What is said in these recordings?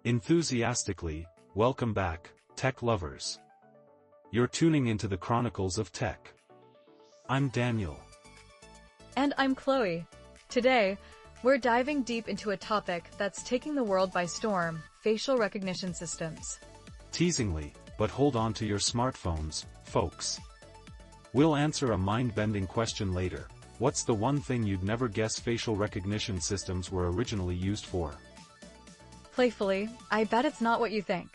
Enthusiastically, welcome back, tech lovers. You're tuning into the Chronicles of Tech. I'm Daniel. And I'm Chloe. Today, we're diving deep into a topic that's taking the world by storm: facial recognition systems. Teasingly, but hold on to your smartphones, folks. We'll answer a mind-bending question later. What's the one thing you'd never guess facial recognition systems were originally used for? Playfully, I bet it's not what you think.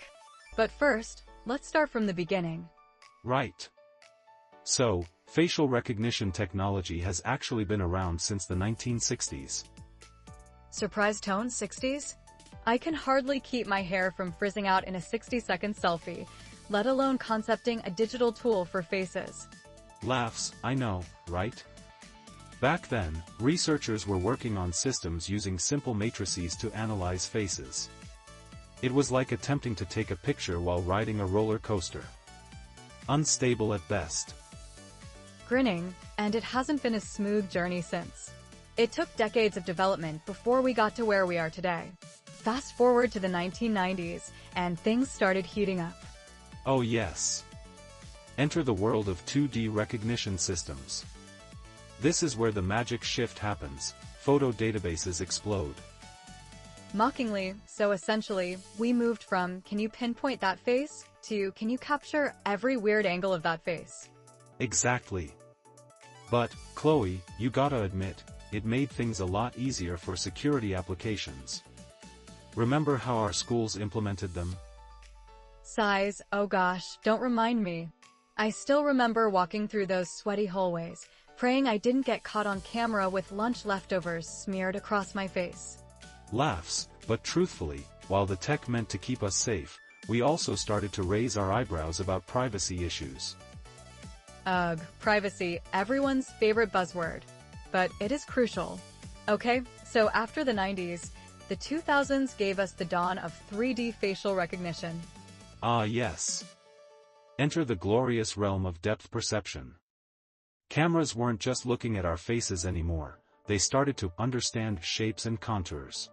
But first, let's start from the beginning. Right. So, facial recognition technology has actually been around since the 1960s. Surprise tone, 60s? I can hardly keep my hair from frizzing out in a 60-second selfie, let alone concepting a digital tool for faces. Laughs, I know, right? Back then, researchers were working on systems using simple matrices to analyze faces. It was like attempting to take a picture while riding a roller coaster. Unstable at best. Grinning, and it hasn't been a smooth journey since. It took decades of development before we got to where we are today. Fast forward to the 1990s, and things started heating up. Oh yes. Enter the world of 2D recognition systems. This is where the magic shift happens. Photo databases explode. Mockingly, so essentially, we moved from, can you pinpoint that face, to, can you capture every weird angle of that face? Exactly. But, Chloe, you gotta admit, it made things a lot easier for security applications. Remember how our schools implemented them? Sighs, oh gosh, don't remind me. I still remember walking through those sweaty hallways, praying I didn't get caught on camera with lunch leftovers smeared across my face. Laughs, but truthfully, while the tech meant to keep us safe, we also started to raise our eyebrows about privacy issues. Ugh, privacy, everyone's favorite buzzword. But it is crucial. Okay, so after the 90s, the 2000s gave us the dawn of 3D facial recognition. Ah yes. Enter the glorious realm of depth perception. Cameras weren't just looking at our faces anymore, they started to understand shapes and contours.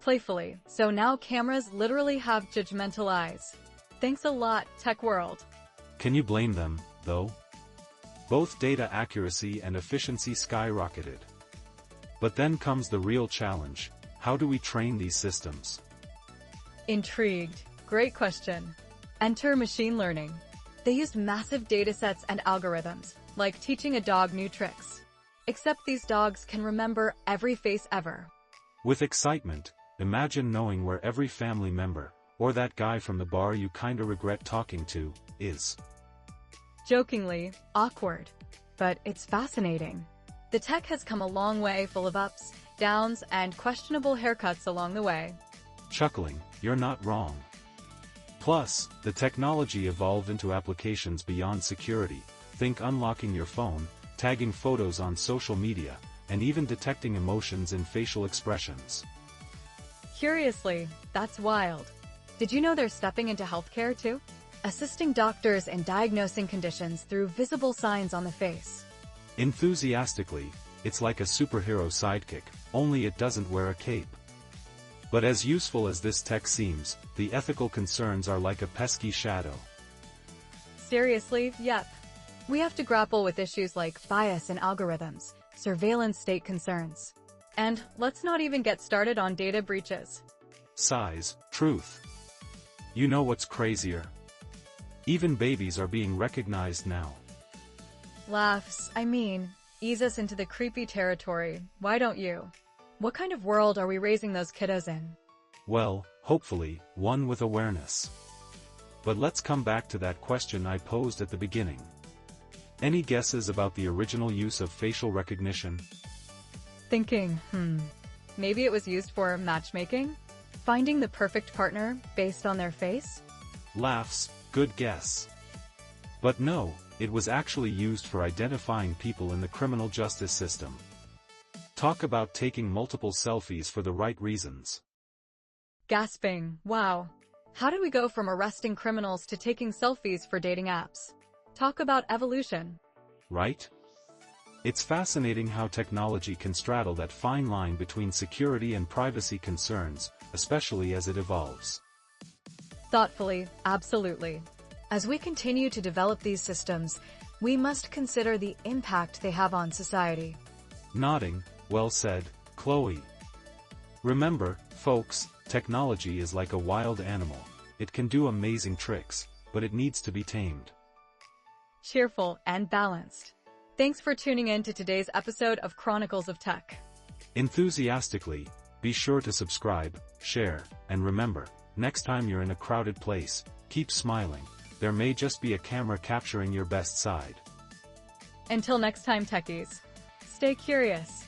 Playfully, so now cameras literally have judgmental eyes. Thanks a lot, tech world. Can you blame them, though? Both data accuracy and efficiency skyrocketed. But then comes the real challenge: how do we train these systems? Intrigued. Great question. Enter machine learning. They used massive datasets and algorithms, like teaching a dog new tricks. Except these dogs can remember every face ever. With excitement, imagine knowing where every family member, or that guy from the bar you kinda regret talking to, is. Jokingly, awkward. But it's fascinating. The tech has come a long way, full of ups, downs, and questionable haircuts along the way. Chuckling, you're not wrong. Plus, the technology evolved into applications beyond security. Think unlocking your phone, tagging photos on social media, and even detecting emotions in facial expressions. Curiously, that's wild. Did you know they're stepping into healthcare too? Assisting doctors in diagnosing conditions through visible signs on the face. Enthusiastically, it's like a superhero sidekick, only it doesn't wear a cape. But as useful as this tech seems, the ethical concerns are like a pesky shadow. Seriously, yep. We have to grapple with issues like bias in algorithms, surveillance state concerns. And let's not even get started on data breaches. Sighs, truth. You know what's crazier? Even babies are being recognized now. Laughs, I mean, ease us into the creepy territory, why don't you? What kind of world are we raising those kiddos in? Well, hopefully, one with awareness. But let's come back to that question I posed at the beginning. Any guesses about the original use of facial recognition? Thinking, maybe it was used for matchmaking? Finding the perfect partner based on their face? Laughs, good guess. But no, it was actually used for identifying people in the criminal justice system. Talk about taking multiple selfies for the right reasons. Gasping, wow. How did we go from arresting criminals to taking selfies for dating apps? Talk about evolution. Right? It's fascinating how technology can straddle that fine line between security and privacy concerns, especially as it evolves. Thoughtfully, absolutely. As we continue to develop these systems, we must consider the impact they have on society. Nodding, well said, Chloe. Remember, folks, technology is like a wild animal. It can do amazing tricks, but it needs to be tamed. Cheerful and balanced. Thanks for tuning in to today's episode of Chronicles of Tech. Enthusiastically, be sure to subscribe, share, and remember, next time you're in a crowded place, keep smiling. There may just be a camera capturing your best side. Until next time, techies, stay curious.